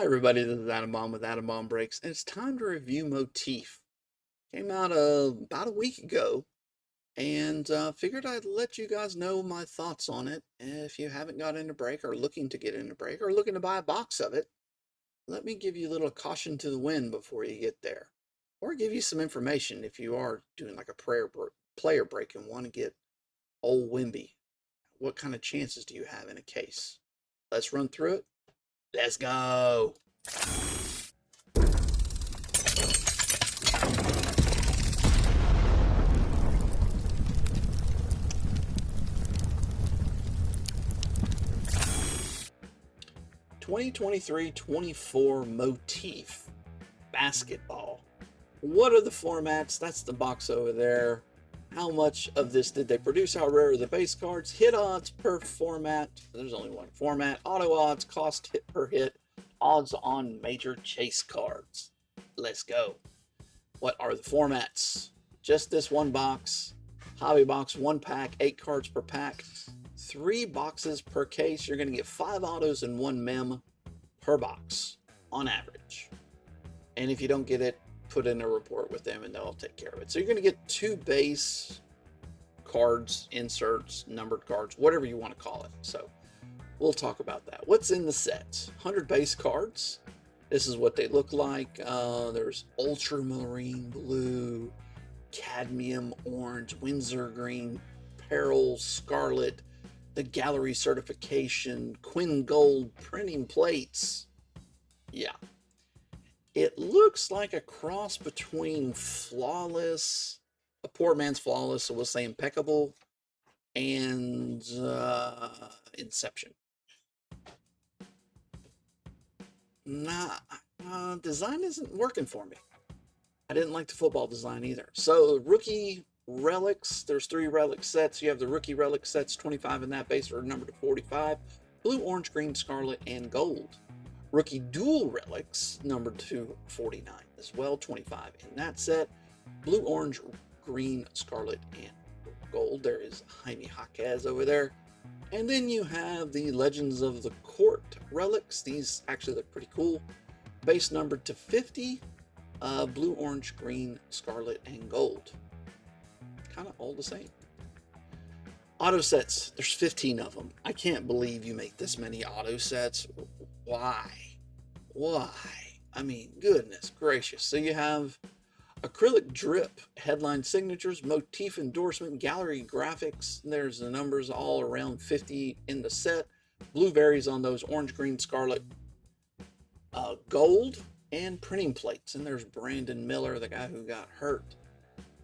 Hi everybody, this is Adam Bomb with Adam Bomb Breaks, and it's time to review Motif. Came out about a week ago, and figured I'd let you guys know my thoughts on it. If you haven't got into Break, or looking to get into Break, or looking to buy a box of it, let me give you a little caution to the wind before you get there. Or give you some information if you are doing like a player break and want to get old Wimby. What kind of chances do you have in a case? Let's run through it. Let's go. 2023-24 Motif Basketball. What are the formats? That's the box over there. How much of this did they produce? How rare are the base cards? Hit odds per format. There's only one format. Auto odds, cost hit per hit, odds on major chase cards. Let's go. What are the formats? Just this one box. Hobby box, one pack, 8 cards per pack. 3 boxes per case. You're going to get 5 autos and 1 mem per box on average. And if you don't get it, put in a report with them and they'll take care of it. So you're going to get 2 base cards, inserts, numbered cards, whatever you want to call it. So we'll talk about that. What's in the set? 100 base cards. This is what they look like. There's ultramarine blue, cadmium orange, Windsor green, peril scarlet, the gallery certification, Quinn gold printing plates. Yeah. It looks like a cross between flawless, a poor man's flawless, so we'll say impeccable, and Inception. Design isn't working for me. I didn't like the football design either. So rookie relics, there's 3 relic sets. You have the rookie relic sets, 25 in that base, or numbered to 45. Blue, orange, green, scarlet, and gold. Rookie dual relics, numbered to 49 as well, 25 in that set. Blue, orange, green, scarlet, and gold. There is Jaime Jaquez over there. And then you have the Legends of the Court relics. These actually look pretty cool. Base numbered to 50. Blue, orange, green, scarlet, and gold. Kind of all the same. Auto sets, there's 15 of them. I can't believe you make this many auto sets. Why? I mean, goodness gracious. So you have acrylic drip, headline signatures, motif endorsement, gallery graphics. There's the numbers all around 50 in the set. Blue varies on those, orange, green, scarlet, gold, and printing plates. And there's Brandon Miller, the guy who got hurt.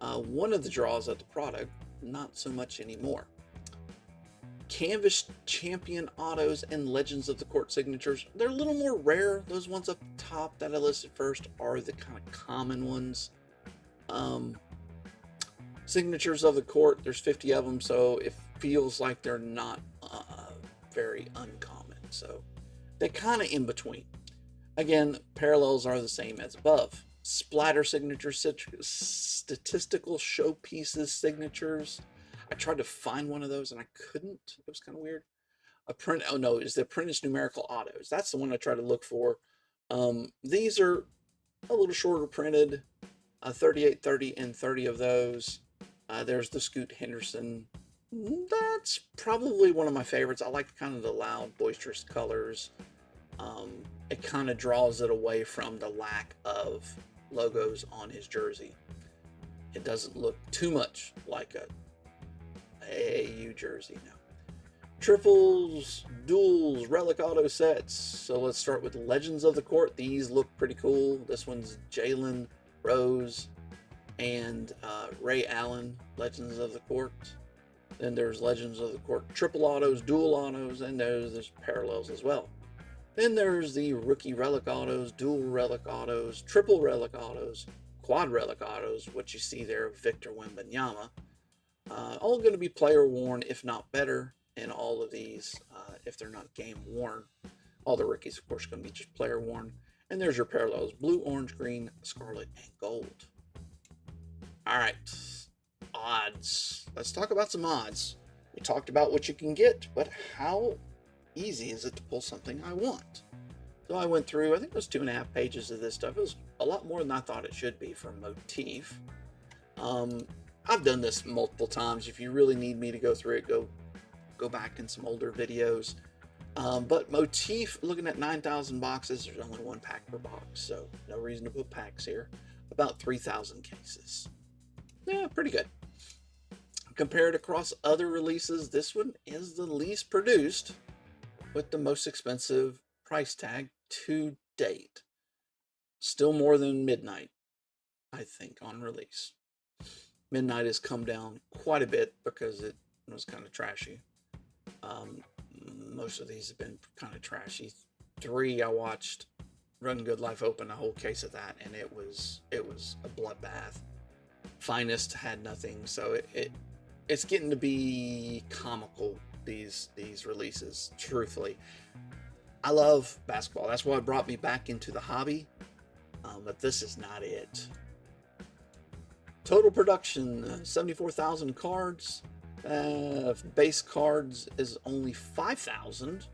One of the draws of the product, not so much anymore. Canvas champion autos and Legends of the Court signatures. They're a little more rare. Those ones up top that I listed first are the kind of common ones. Signatures of the Court, there's 50 of them, so it feels like they're not very uncommon. So they're kind of in between. Again, parallels are the same as above. Splatter signatures, statistical showpieces signatures. I tried to find one of those and I couldn't. It was kind of weird. A print, oh no, is the apprentice numerical autos. That's the one I try to look for. These are a little shorter printed, 38, 30, and 30 of those. There's the Scoot Henderson. That's probably one of my favorites. I like kind of the loud, boisterous colors. It kind of draws it away from the lack of logos on his jersey. It doesn't look too much like a AAU jersey now. Triples, duals, relic auto sets. So let's start with Legends of the Court. These look pretty cool. This one's Jalen Rose and Ray Allen, Legends of the Court. Then there's Legends of the Court triple autos, dual autos, and there's parallels as well. Then there's the rookie relic autos, dual relic autos, triple relic autos, quad relic autos, what you see there, Victor Wembanyama. All going to be player worn, if not better, in all of these, if they're not game worn. All the rookies, of course, are going to be just player worn. And there's your parallels, blue, orange, green, scarlet, and gold. All right, odds. Let's talk about some odds. We talked about what you can get, but how easy is it to pull something I want? So I went through, I think it was 2.5 pages of this stuff. It was a lot more than I thought it should be from Motif. I've done this multiple times. If you really need me to go through it, go back in some older videos. But Motif, looking at 9,000 boxes, there's only one pack per box, so no reason to put packs here. About 3,000 cases. Yeah, pretty good. Compared across other releases, this one is the least produced with the most expensive price tag to date. Still more than Midnight, I think, on release. Midnight has come down quite a bit because it was kind of trashy. Most of these have been kind of trashy. 3 I watched Run Good Life open a whole case of that, and it was a bloodbath. Finest had nothing, so it's getting to be comical, these releases, truthfully. I love basketball. That's what brought me back into the hobby, but this is not it. Total production, 74,000 cards. Base cards is only 5,000,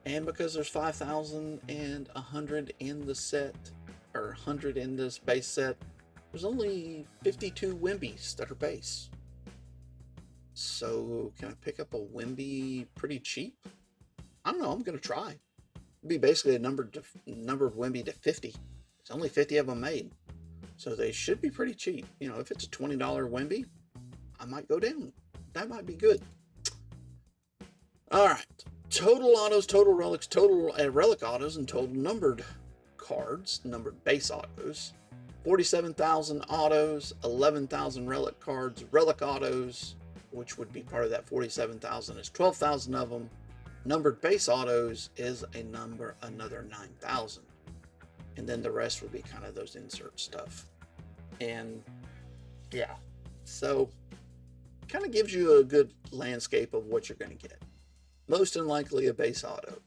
and because there's 5,100 in the set, or 100 in this base set, there's only 52 Wimbies that are base. So can I pick up a Wimby pretty cheap? I don't know. I'm gonna try. It'd be basically a numbered Wimby to 50. It's only 50 of them made, so they should be pretty cheap. You know, if it's a $20 Wimby, I might go down. That might be good. All right. Total autos, total relics, total relic autos, and total numbered cards, numbered base autos. 47,000 autos, 11,000 relic cards. Relic autos, which would be part of that 47,000, is 12,000 of them. Numbered base autos is another 9,000. And then the rest would be kind of those insert stuff. And yeah, so kind of gives you a good landscape of what you're going to get. Most unlikely a base auto.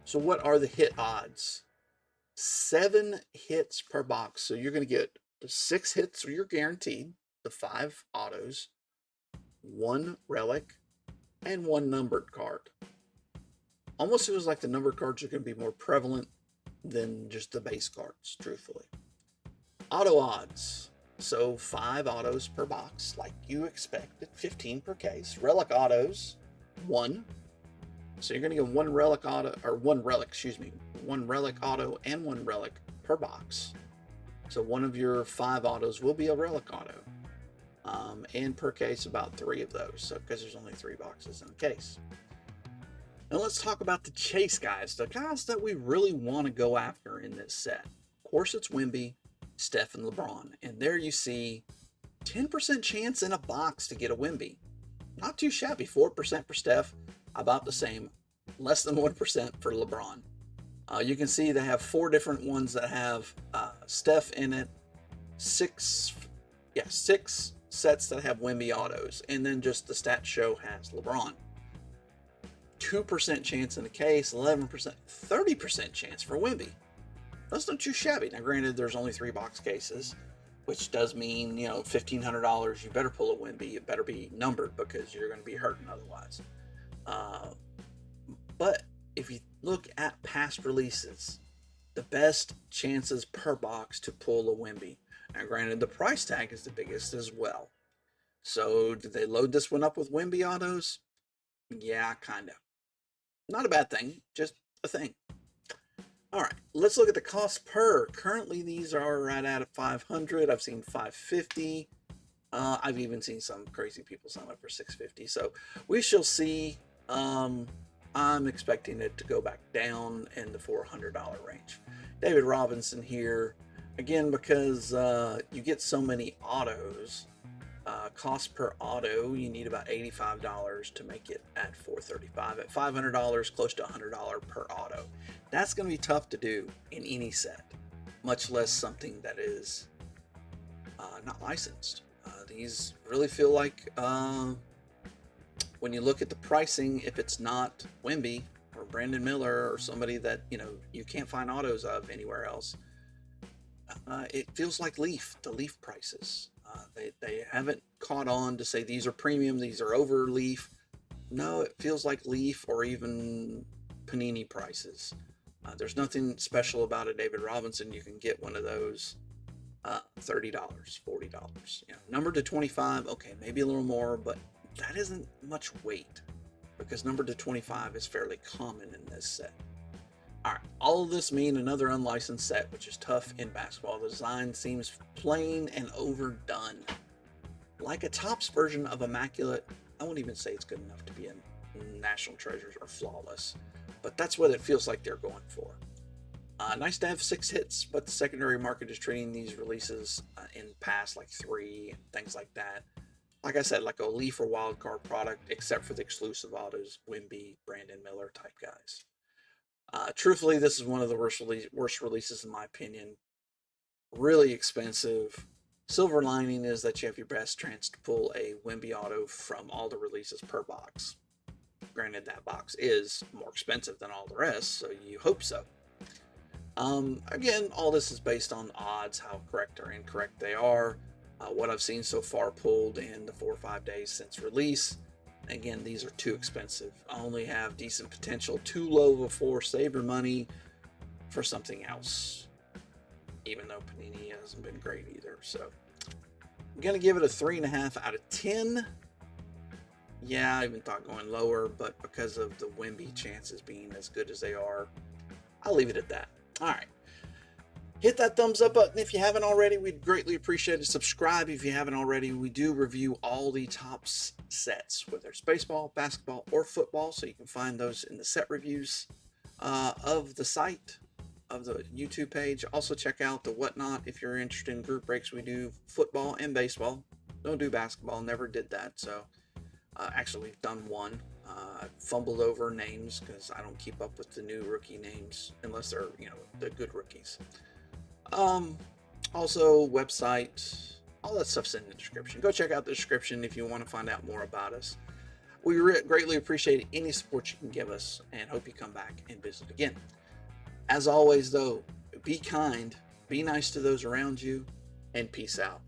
So what are the hit odds? 7 hits per box. So you're going to get the 6 hits, or you're guaranteed, the 5 autos, 1 relic, and 1 numbered card. Almost feels like the numbered cards are going to be more prevalent than just the base cards, truthfully. Auto odds. So 5 autos per box, like you expected, 15 per case. Relic autos, 1. So you're going to get 1 relic auto, or 1 relic, excuse me, 1 relic auto and 1 relic per box. So one of your 5 autos will be a relic auto. And per case, about 3 of those. So because there's only 3 boxes in a case. Now let's talk about the chase guys, the guys that we really want to go after in this set. Of course, it's Wemby, Steph, and LeBron. And there you see 10% chance in a box to get a Wemby. Not too shabby. 4% for Steph, about the same. Less than 1% for LeBron. You can see they have 4 different ones that have Steph in it. 6 sets that have Wemby autos. And then just the stat show has LeBron. 2% chance in a case, 11%, 30% chance for Wemby. That's not too shabby. Now, granted, there's only 3 box cases, which does mean, you know, $1,500. You better pull a Wemby. It better be numbered because you're going to be hurting otherwise. But if you look at past releases, the best chances per box to pull a Wemby. Now, granted, the price tag is the biggest as well. So, did they load this one up with Wemby autos? Yeah, kind of. Not a bad thing, just a thing. All right, let's look at the cost per. Currently, these are right at 500. I've seen 550. I've even seen some crazy people sign up for 650. So we shall see. I'm expecting it to go back down in the $400 range. David Robinson here. Again, because you get so many autos, cost per auto, you need about $85 to make it at $435. At $500, close to $100 per auto. That's going to be tough to do in any set, much less something that is not licensed. These really feel like, when you look at the pricing, if it's not Wemby or Brandon Miller or somebody that, you know, you can't find autos of anywhere else, it feels like Leaf, the Leaf prices. They haven't caught on to say these are premium, these are over Leaf. No, it feels like Leaf, or even Panini prices. There's nothing special about a David Robinson. You can get one of those $30, $40. Numbered to 25, okay, maybe a little more, but that isn't much weight because numbered to 25 is fairly common in this set. All right, all of this mean another unlicensed set, which is tough in basketball. The design seems plain and overdone. Like a Topps version of Immaculate, I won't even say it's good enough to be in National Treasures or Flawless, but that's what it feels like they're going for. Nice to have 6 hits, but the secondary market is treating these releases in past like 3 and things like that. Like I said, like a Leaf or Wild Card product, except for the exclusive autos, Wemby, Brandon Miller type guys. Truthfully, this is one of the worst releases in my opinion. Really expensive. Silver lining is that you have your best chance to pull a Wemby auto from all the releases per box. Granted, that box is more expensive than all the rest, so you hope so. Again, all this is based on odds, how correct or incorrect they are. What I've seen so far pulled in the 4 or 5 days since release. Again, these are too expensive. I only have decent potential, too low of a floor. Save your money for something else. Even though Panini hasn't been great either. So I'm going to give it a 3.5 out of 10. Yeah, I even thought going lower, but because of the Wemby chances being as good as they are, I'll leave it at that. All right. Hit that thumbs up button if you haven't already. We'd greatly appreciate it. Subscribe if you haven't already. We do review all the Topps sets, whether it's baseball, basketball, or football. So you can find those in the set reviews of the site, of the YouTube page. Also check out the Whatnot if you're interested in group breaks. We do football and baseball. Don't do basketball. Never did that. So actually, we've done one. I fumbled over names because I don't keep up with the new rookie names unless they're, the good rookies. Also website, all that stuff's in the description. Go check out the description if you want to find out more about us. We greatly appreciate any support you can give us and hope you come back and visit again. As always though, be kind, be nice to those around you, and peace out.